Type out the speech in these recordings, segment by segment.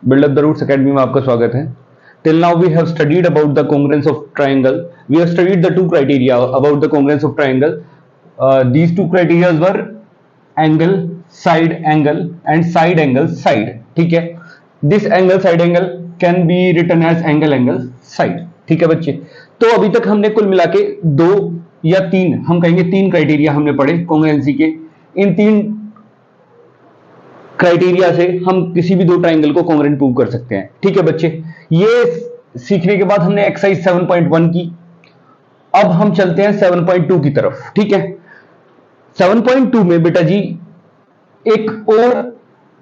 Build Up the Roots Academy में आपका स्वागत है। Till now we have studied about the congruence of triangle. We have studied the two criteria about the congruence of triangle. These two criteria were angle, and side angle side. ठीक है, this angle side angle can be written as angle side. ठीक है बच्चे, तो अभी तक हमने कुल मिला के दो या तीन, हम कहेंगे तीन क्राइटेरिया हमने पढ़े कॉन्ग्रुएंसी के। इन तीन क्राइटेरिया से हम किसी भी दो ट्राइंगल को कॉन्ग्रुएंट प्रूव कर सकते हैं। ठीक है बच्चे, ये सीखने के बाद हमने एक्सरसाइज 7.1 की। अब हम चलते हैं 7.2 की तरफ। ठीक है, 7.2 में बेटा जी एक और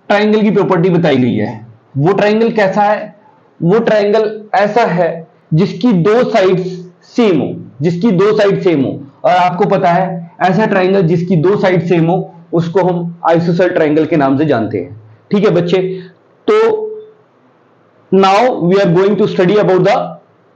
ट्राइंगल की प्रॉपर्टी बताई गई है। वो ट्राइंगल कैसा है? वो ट्राइंगल ऐसा है जिसकी दो साइड्स सेम हो, जिसकी दो साइड सेम हो। और आपको पता है ऐसा ट्राइंगल जिसकी दो साइड सेम हो उसको हम आइसोसेल ट्राइंगल के नाम से जानते हैं। ठीक है बच्चे, तो now we are going to study about the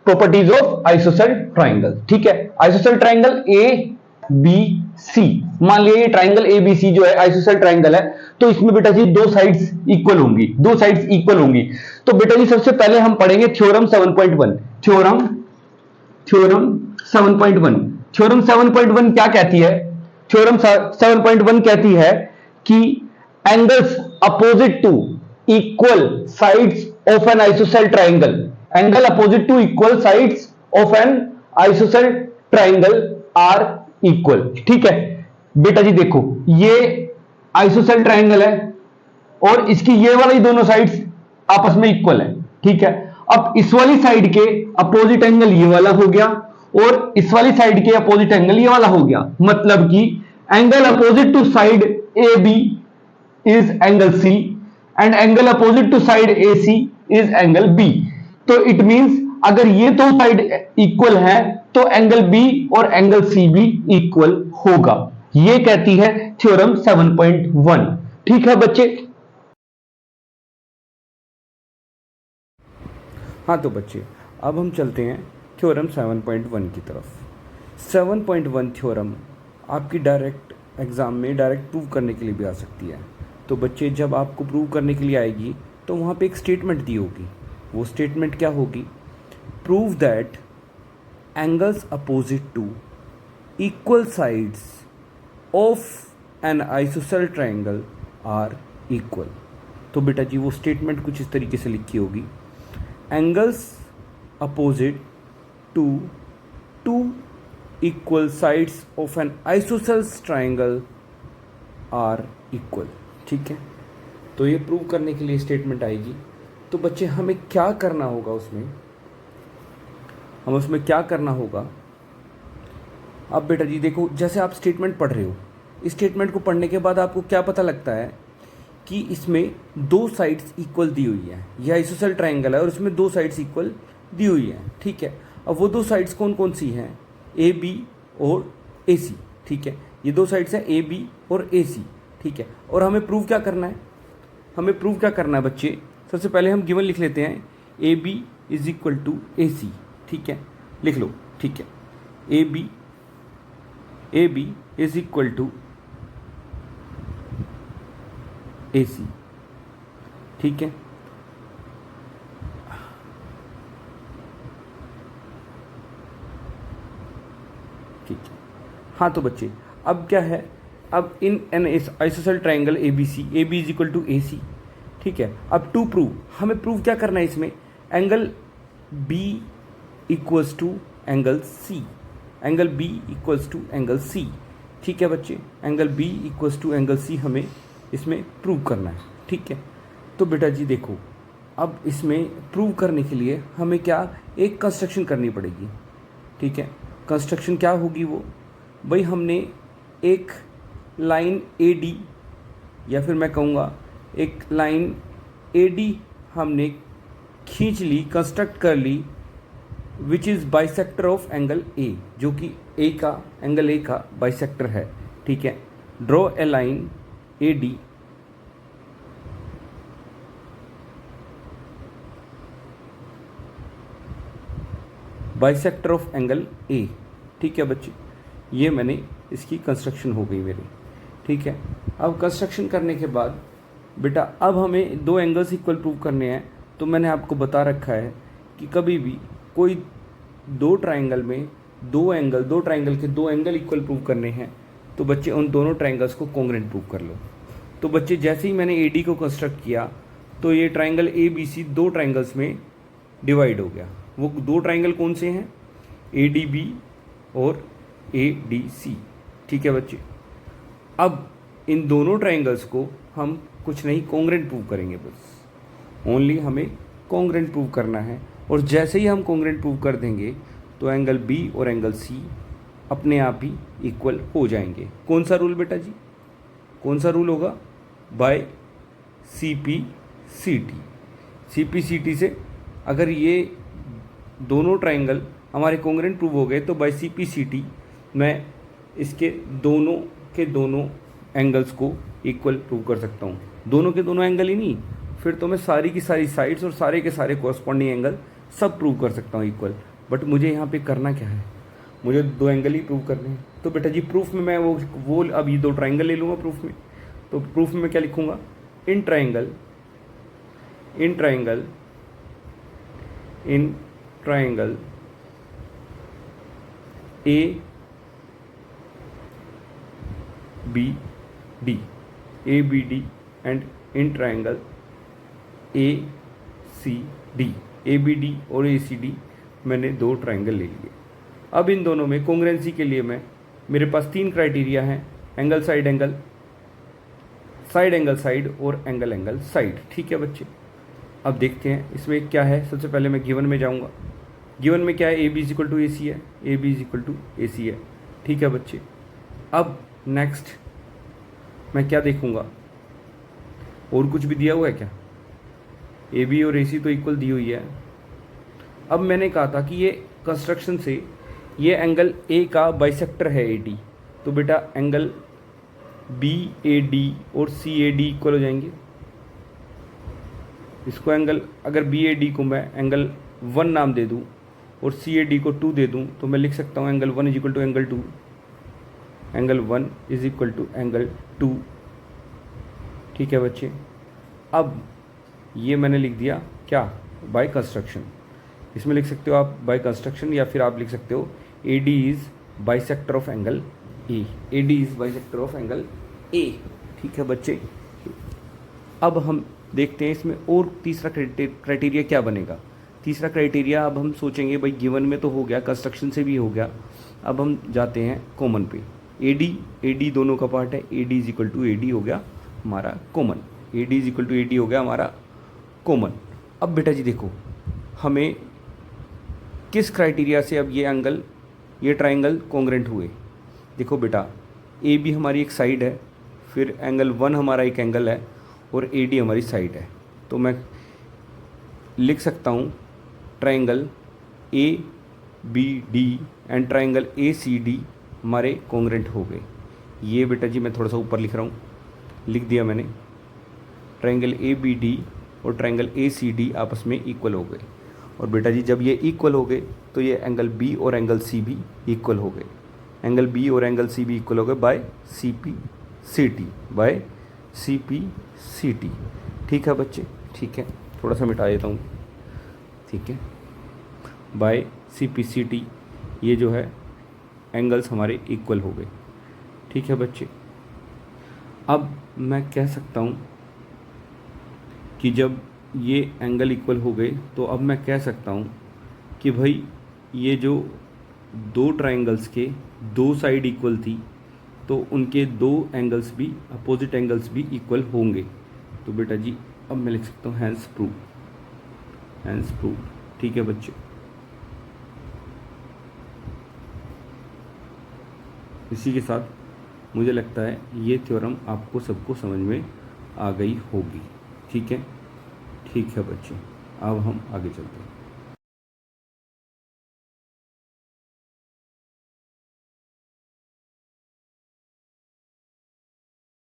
properties of isosceles triangle. ठीक है, isosceles triangle A B C, मान लिया ये ट्राइंगल ए बी सी जो है आइसोसेल ट्राइंगल है, तो इसमें बेटा जी दो साइड्स इक्वल होंगी, दो साइड्स इक्वल होंगी। तो बेटा जी सबसे पहले हम पढ़ेंगे थ्योरम 7.1। थ्योरम 7.1, थ्योरम 7.1 क्या कहती है? थ्योरम 7.1 कहती है कि angles opposite to equal sides of an isosceles triangle, angle opposite to equal sides of an isosceles triangle are equal. ठीक है बेटा जी, देखो ये आइसोसेल ट्राइंगल है और इसकी ये वाली दोनों साइड्स आपस में इक्वल है। ठीक है, अब इस वाली साइड के अपोजिट एंगल ये वाला हो गया और इस वाली साइड के अपोजिट एंगल ये वाला हो गया। मतलब कि angle opposite to side A B is angle C and angle opposite to side A C is angle B. तो इट मींस अगर ये दो साइड इक्वल है तो एंगल बी और एंगल सी भी इक्वल होगा। ये कहती है थ्योरम 7.1। ठीक है बच्चे, हाँ तो बच्चे अब हम चलते हैं थ्योरम 7.1 की तरफ। 7.1 थ्योरम आपकी डायरेक्ट एग्ज़ाम में डायरेक्ट प्रूव करने के लिए भी आ सकती है। तो बच्चे जब आपको प्रूव करने के लिए आएगी तो वहाँ पे एक स्टेटमेंट दी होगी। वो स्टेटमेंट क्या होगी? Prove that angles opposite to equal sides of an isosceles triangle are equal. तो बेटा जी वो स्टेटमेंट कुछ इस तरीके से लिखी होगी, angles opposite to two equal sides of an isosceles triangle are equal. ठीक है, तो ये प्रूव करने के लिए स्टेटमेंट आएगी। तो बच्चे हमें क्या करना होगा उसमें क्या करना होगा? अब बेटा जी देखो, जैसे आप स्टेटमेंट पढ़ रहे हो, इस स्टेटमेंट को पढ़ने के बाद आपको क्या पता लगता है कि इसमें दो साइड्स इक्वल दी हुई है। यह आइसोसेल ट्राइंगल है और इसमें दो साइड्स इक्वल दी हुई है। ठीक है, अब वो दो साइड्स कौन कौन सी हैं? ए बी और ए सी। ठीक है, ये दो साइड्स हैं ए बी और ए सी। ठीक है, और हमें प्रूव क्या करना है? हमें प्रूव क्या करना है बच्चे? सबसे पहले हम गिवन लिख लेते हैं, A B is equal to A C. ठीक है, लिख लो। ठीक है, A B is equal to A C. ठीक है, ठीक है। हाँ तो बच्चे अब क्या है? अब in an isosceles triangle A B C, A B is equal to A C. ठीक है, अब टू प्रूव, हमें प्रूव क्या करना है इसमें? Angle B equals to angle C, angle B equals to angle C. ठीक है बच्चे, angle B equals to angle C हमें इसमें प्रूव करना है। ठीक है, तो बेटा जी देखो, अब इसमें प्रूव करने के लिए हमें क्या एक कंस्ट्रक्शन करनी पड़ेगी। ठीक है, कंस्ट्रक्शन क्या होगी वो? भाई हमने एक लाइन ए डी, या फिर मैं कहूँगा एक लाइन ए डी हमने खींच ली, कंस्ट्रक्ट कर ली, which is bisector of angle A, जो कि ए का एंगल ए का बाइसेक्टर है। ठीक है, draw a line A D bisector of angle ए। ठीक है बच्चे, ये मैंने इसकी कंस्ट्रक्शन हो गई मेरी। ठीक है, अब कंस्ट्रक्शन करने के बाद बेटा अब हमें दो एंगल्स इक्वल प्रूव करने हैं। तो मैंने आपको बता रखा है कि कभी भी कोई दो ट्राइंगल में दो ट्राइंगल के दो एंगल इक्वल प्रूव करने हैं तो बच्चे उन दोनों ट्राइंगल्स को कॉन्ग्रुएंट प्रूव कर लो। तो बच्चे जैसे ही मैंने AD को कंस्ट्रक्ट किया तो ये ट्राइंगल ABC दो ट्राइंगल्स में डिवाइड हो गया। वो दो ट्राइंगल कौन से हैं? ADB और ADC। ठीक है बच्चे, अब इन दोनों ट्राइंगल्स को हम कुछ नहीं कॉन्ग्रुएंट प्रूव करेंगे, बस ओनली हमें कॉन्ग्रुएंट प्रूव करना है। और जैसे ही हम कॉन्ग्रुएंट प्रूव कर देंगे तो एंगल B और एंगल C अपने आप ही इक्वल हो जाएंगे। कौन सा रूल बेटा जी? कौन सा रूल होगा? Bye CP/CT। CP/CT से अगर ये दोनों ट्राइंगल हमारे कॉन्ग्रुएंट प्रूव हो गए तो बाय CP/CT मैं इसके दोनों के दोनों एंगल्स को इक्वल प्रूव कर सकता हूँ। दोनों के दोनों एंगल ही नहीं, फिर तो मैं सारी की सारी साइड्स और सारे के सारे कॉरस्पॉन्डिंग एंगल सब प्रूव कर सकता हूँ इक्वल। बट मुझे यहाँ पे करना क्या है? मुझे दो एंगल ही प्रूव करने हैं। तो बेटा जी प्रूफ में मैं वो अब ये दो ट्राइंगल ले लूँगा प्रूफ में। तो प्रूफ में मैं क्या लिखूँगा? In triangle ABD and in triangle ACD। ABD और ACD मैंने दो ट्राइंगल ले लिए। अब इन दोनों में कॉन्ग्रुएंसी के लिए मेरे पास तीन क्राइटेरिया हैं, angle side angle, side angle side और एंगल एंगल साइड। ठीक है बच्चे, अब देखते हैं इसमें क्या है। सबसे पहले मैं गिवन में जाऊंगा। गिवन में क्या है? AB = AC है, AB = AC है। ठीक है बच्चे, अब नेक्स्ट मैं क्या देखूंगा? और कुछ भी दिया हुआ है क्या? AB और AC तो इक्वल दी हुई है। अब मैंने कहा था कि ये कंस्ट्रक्शन से ये एंगल A का बाइसेक्टर है AD, तो बेटा एंगल BAD और CAD इक्वल हो जाएंगे। इसको एंगल अगर BAD को मैं एंगल 1 नाम दे दूं और CAD को 2 दे दूं तो मैं लिख सकता हूं एंगल 1 = एंगल 2, एंगल 1 = एंगल 2। ठीक है बच्चे, अब ये मैंने लिख दिया क्या? By construction. इसमें लिख सकते हो आप बाय कंस्ट्रक्शन, या फिर आप लिख सकते हो AD is bisector of angle A। AD is bisector of angle A। ठीक है बच्चे, अब हम देखते हैं इसमें और तीसरा क्राइटेरिया क्या बनेगा। तीसरा क्राइटेरिया अब हम सोचेंगे भाई गिवन में तो हो गया, कंस्ट्रक्शन से भी हो गया, अब हम जाते हैं कॉमन पे। AD दोनों का पार्ट है, AD = AD हो गया हमारा कॉमन, AD = AD हो गया हमारा कॉमन। अब बेटा जी देखो, हमें किस क्राइटेरिया से अब ये ट्राइंगल कॉन्ग्रुएंट हुए। देखो बेटा, AB हमारी एक साइड है, फिर एंगल 1 हमारा एक एंगल है और AD हमारी साइड है। तो मैं लिख सकता हूँ triangle ABD and triangle ACD हमारे कॉन्ग्रुएंट हो गए। ये बेटा जी मैं थोड़ा सा ऊपर लिख रहा हूँ, लिख दिया मैंने। ट्राइंगल ABD और ट्राइंगल ACD आपस में इक्वल हो गए। और बेटा जी जब ये इक्वल हो गए तो ये एंगल B और एंगल C भी इक्वल हो गए। एंगल B और एंगल C भी इक्वल हो गए बाय CP/CT। ठीक है बच्चे, ठीक है, थोड़ा सा मिटा देता हूँ। ठीक है, बाय CP/CT ये जो है एंगल्स हमारे इक्वल हो गए। ठीक है बच्चे, अब मैं कह सकता हूँ कि जब ये एंगल इक्वल हो गए तो अब मैं कह सकता हूँ कि भाई ये जो दो ट्राइंगल्स के दो साइड इक्वल थी तो उनके दो एंगल्स भी, अपोजिट एंगल्स भी इक्वल होंगे। तो बेटा जी अब मैं लिख सकता हूँ हैंस प्रूव। ठीक है बच्चे, इसी के साथ मुझे लगता है ये थ्योरम आपको सबको समझ में आ गई होगी। ठीक है, ठीक है बच्चे, अब हम आगे चलते हैं।